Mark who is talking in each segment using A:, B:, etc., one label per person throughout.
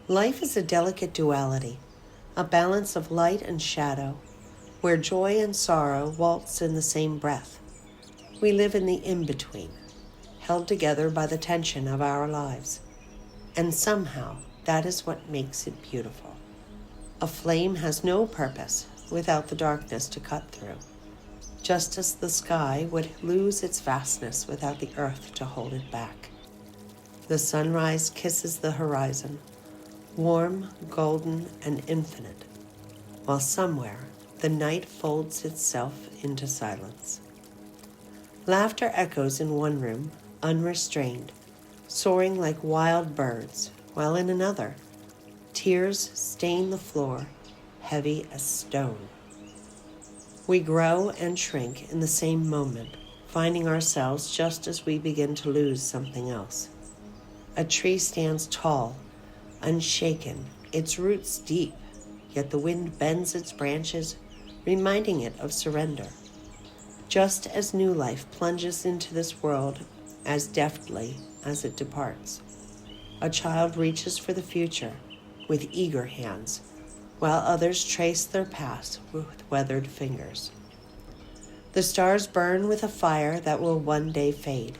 A: Life is a delicate duality, a balance of light and shadow, where joy and sorrow waltz in the same breath. We live in the in-between, held together by the tension of our lives. And somehow, that is what makes it beautiful. A flame has no purpose without the darkness to cut through, just as the sky would lose its vastness without the earth to hold it back. The sunrise kisses the horizon, warm, golden, and infinite, while somewhere the night folds itself into silence. Laughter echoes in one room, unrestrained, soaring like wild birds, while in another, tears stain the floor, heavy as stone. We grow and shrink in the same moment, finding ourselves just as we begin to lose something else. A tree stands tall, unshaken, its roots deep, yet the wind bends its branches, reminding it of surrender. Just as new life plunges into this world as deftly as it departs, a child reaches for the future with eager hands, while others trace their past with weathered fingers. The stars burn with a fire that will one day fade,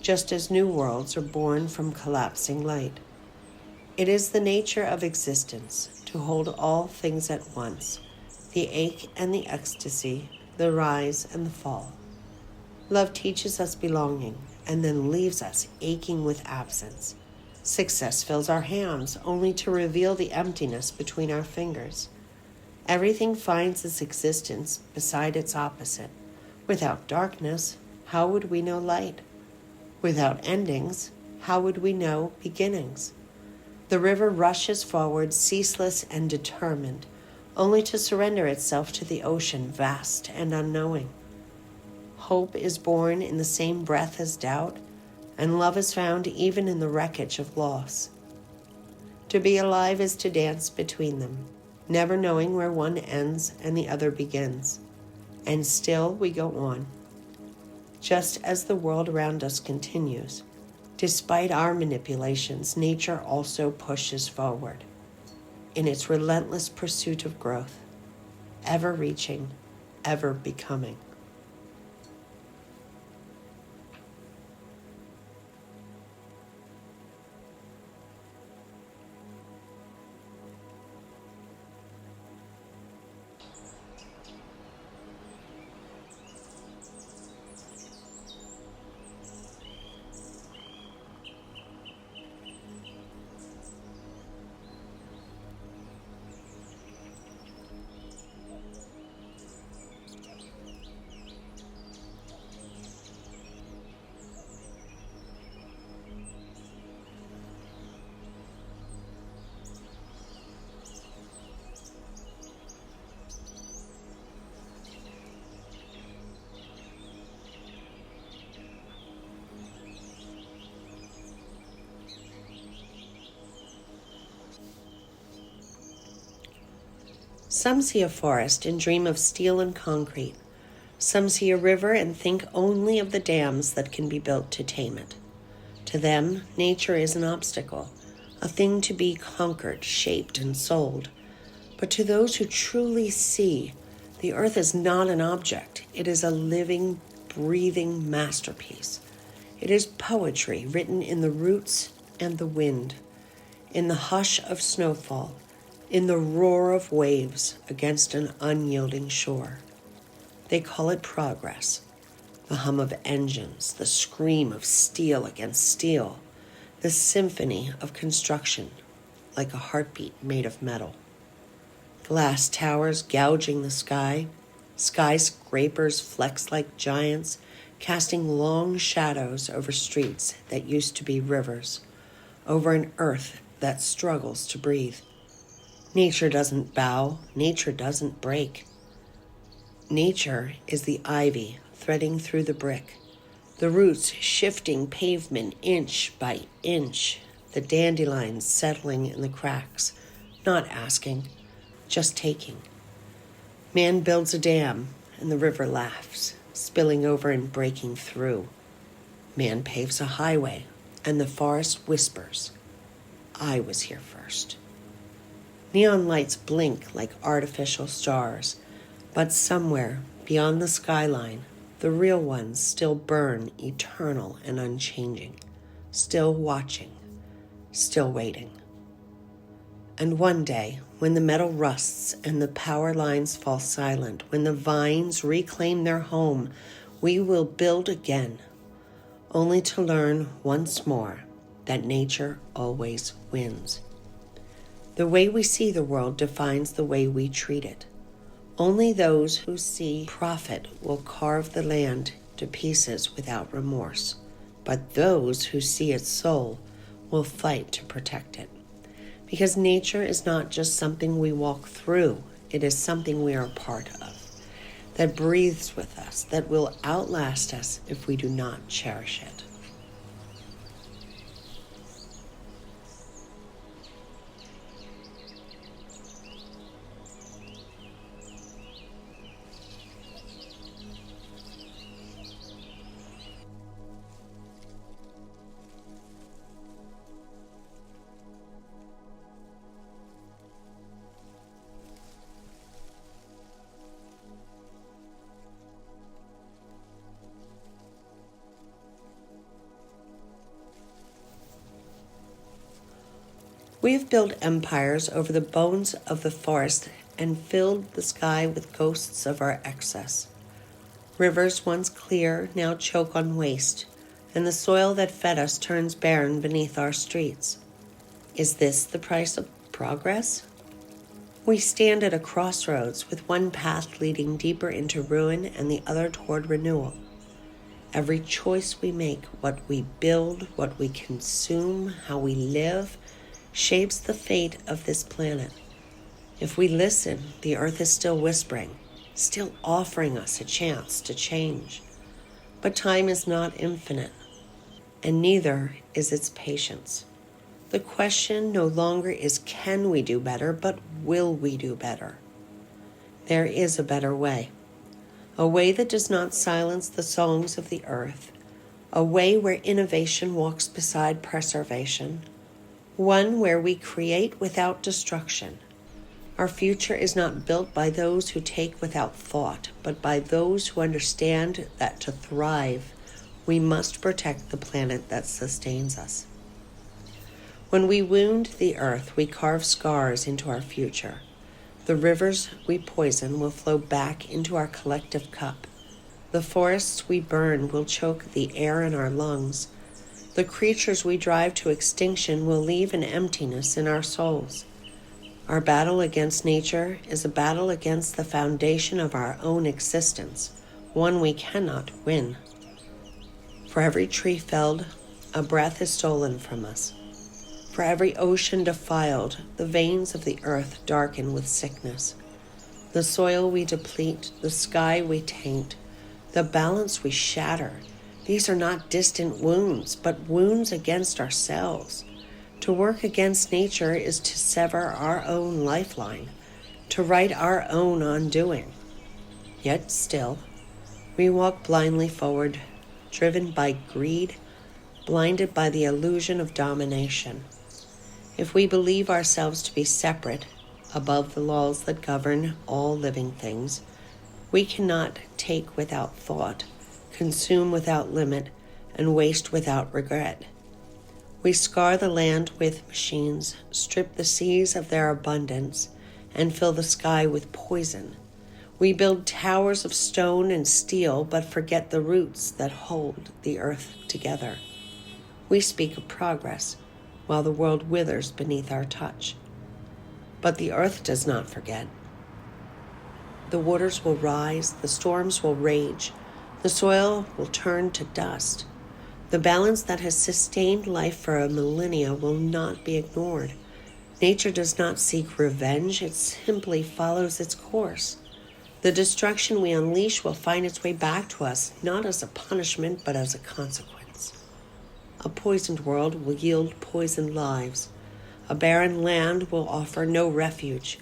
A: just as new worlds are born from collapsing light. It is the nature of existence to hold all things at once, the ache and the ecstasy, the rise and the fall. Love teaches us belonging and then leaves us aching with absence. Success fills our hands only to reveal the emptiness between our fingers. Everything finds its existence beside its opposite. Without darkness, how would we know light? Without endings, how would we know beginnings? The river rushes forward, ceaseless and determined, only to surrender itself to the ocean, vast and unknowing. Hope is born in the same breath as doubt, and love is found even in the wreckage of loss. To be alive is to dance between them, never knowing where one ends and the other begins. And still we go on. Just as the world around us continues, despite our manipulations, nature also pushes forward in its relentless pursuit of growth, ever reaching, ever becoming. Some see a forest and dream of steel and concrete. Some see a river and think only of the dams that can be built to tame it. To them, nature is an obstacle, a thing to be conquered, shaped, and sold. But to those who truly see, the earth is not an object. It is a living, breathing masterpiece. It is poetry written in the roots and the wind, in the hush of snowfall, in the roar of waves against an unyielding shore. They call it progress, the hum of engines, the scream of steel against steel, the symphony of construction, like a heartbeat made of metal. Glass towers gouging the sky, skyscrapers flex like giants, casting long shadows over streets that used to be rivers, over an earth that struggles to breathe. Nature doesn't bow, nature doesn't break. Nature is the ivy threading through the brick, the roots shifting pavement inch by inch, the dandelions settling in the cracks, not asking, just taking. Man builds a dam, and the river laughs, spilling over and breaking through. Man paves a highway, and the forest whispers, I was here first. Neon lights blink like artificial stars, but somewhere beyond the skyline, the real ones still burn eternal and unchanging, still watching, still waiting. And one day, when the metal rusts and the power lines fall silent, when the vines reclaim their home, we will build again, only to learn once more that nature always wins. The way we see the world defines the way we treat it. Only those who see profit will carve the land to pieces without remorse, but those who see its soul will fight to protect it. Because nature is not just something we walk through, it is something we are a part of, that breathes with us, that will outlast us if we do not cherish it. We have built empires over the bones of the forest and filled the sky with ghosts of our excess. Rivers once clear now choke on waste, and the soil that fed us turns barren beneath our streets. Is this the price of progress? We stand at a crossroads with one path leading deeper into ruin and the other toward renewal. Every choice we make, what we build, what we consume, how we live, shapes the fate of this planet. If we listen, the earth is still whispering, still offering us a chance to change. But time is not infinite, and neither is its patience. The question no longer is can we do better, but will we do better? There is a better way. A way that does not silence the songs of the earth. A way where innovation walks beside preservation. One where we create without destruction. Our future is not built by those who take without thought, but by those who understand that to thrive, we must protect the planet that sustains us. When we wound the earth, we carve scars into our future. The rivers we poison will flow back into our collective cup. The forests we burn will choke the air in our lungs. The creatures we drive to extinction will leave an emptiness in our souls. Our battle against nature is a battle against the foundation of our own existence, one we cannot win. For every tree felled, a breath is stolen from us. For every ocean defiled, the veins of the earth darken with sickness. The soil we deplete, the sky we taint, the balance we shatter. These are not distant wounds, but wounds against ourselves. To work against nature is to sever our own lifeline, to write our own undoing. Yet still, we walk blindly forward, driven by greed, blinded by the illusion of domination. If we believe ourselves to be separate, above the laws that govern all living things, we cannot take without thought, consume without limit, and waste without regret. We scar the land with machines, strip the seas of their abundance, and fill the sky with poison. We build towers of stone and steel, but forget the roots that hold the earth together. We speak of progress, while the world withers beneath our touch. But the earth does not forget. The waters will rise, the storms will rage, the soil will turn to dust. The balance that has sustained life for a millennia will not be ignored. Nature does not seek revenge, it simply follows its course. The destruction we unleash will find its way back to us, not as a punishment, but as a consequence. A poisoned world will yield poisoned lives. A barren land will offer no refuge.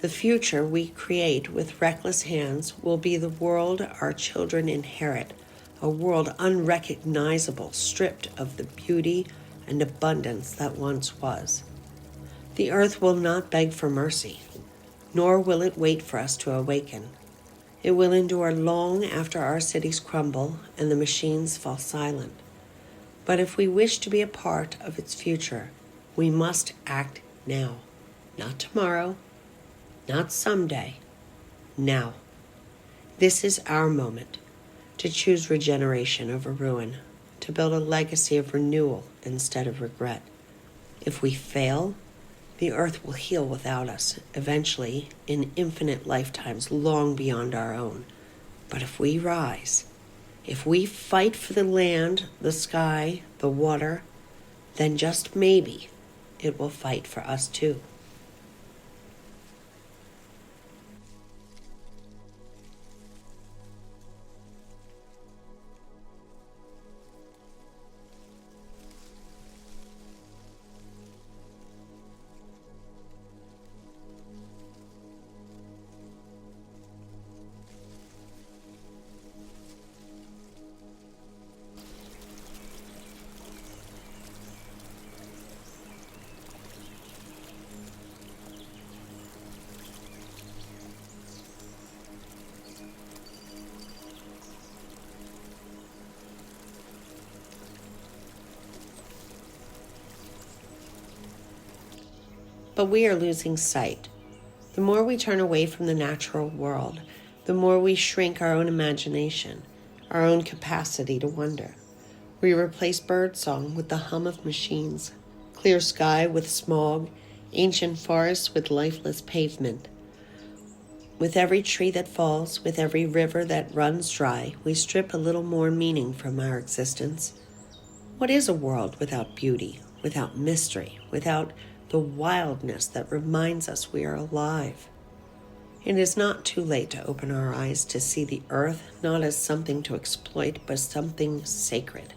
A: The future we create with reckless hands will be the world our children inherit, a world unrecognizable, stripped of the beauty and abundance that once was. The earth will not beg for mercy, nor will it wait for us to awaken. It will endure long after our cities crumble and the machines fall silent. But if we wish to be a part of its future, we must act now. Not tomorrow, not someday, now. This is our moment to choose regeneration over ruin, to build a legacy of renewal instead of regret. If we fail, the earth will heal without us, eventually in infinite lifetimes long beyond our own. But if we rise, if we fight for the land, the sky, the water, then just maybe it will fight for us too. But we are losing sight. The more we turn away from the natural world, the more we shrink our own imagination, our own capacity to wonder. We replace birdsong with the hum of machines, clear sky with smog, ancient forests with lifeless pavement. With every tree that falls, with every river that runs dry, we strip a little more meaning from our existence. What is a world without beauty, without mystery, without the wildness that reminds us we are alive? It is not too late to open our eyes to see the earth not as something to exploit, but something sacred.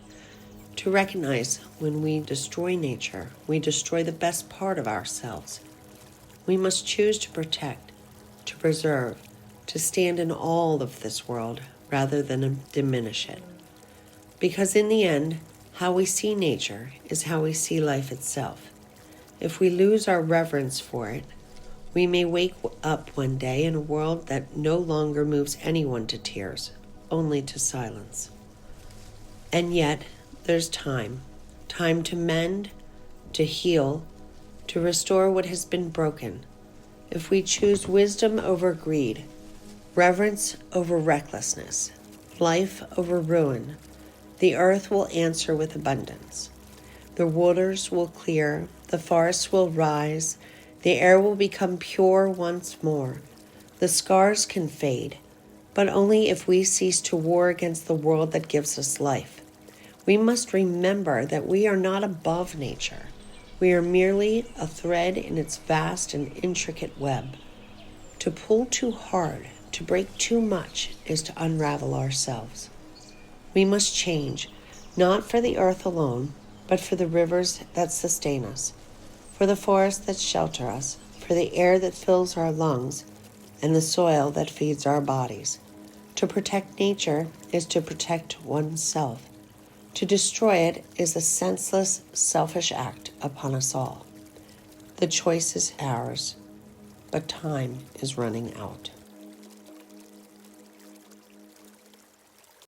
A: To recognize when we destroy nature, we destroy the best part of ourselves. We must choose to protect, to preserve, to stand in all of this world rather than diminish it. Because in the end, how we see nature is how we see life itself. If we lose our reverence for it, we may wake up one day in a world that no longer moves anyone to tears, only to silence. And yet, there's time to mend, to heal, to restore what has been broken. If we choose wisdom over greed, reverence over recklessness, life over ruin, the earth will answer with abundance. The waters will clear, the forests will rise, the air will become pure once more. The scars can fade, but only if we cease to war against the world that gives us life. We must remember that we are not above nature. We are merely a thread in its vast and intricate web. To pull too hard, to break too much, is to unravel ourselves. We must change, not for the earth alone, but for the rivers that sustain us, for the forests that shelter us, for the air that fills our lungs, and the soil that feeds our bodies. To protect nature is to protect oneself. To destroy it is a senseless, selfish act upon us all. The choice is ours, but time is running out.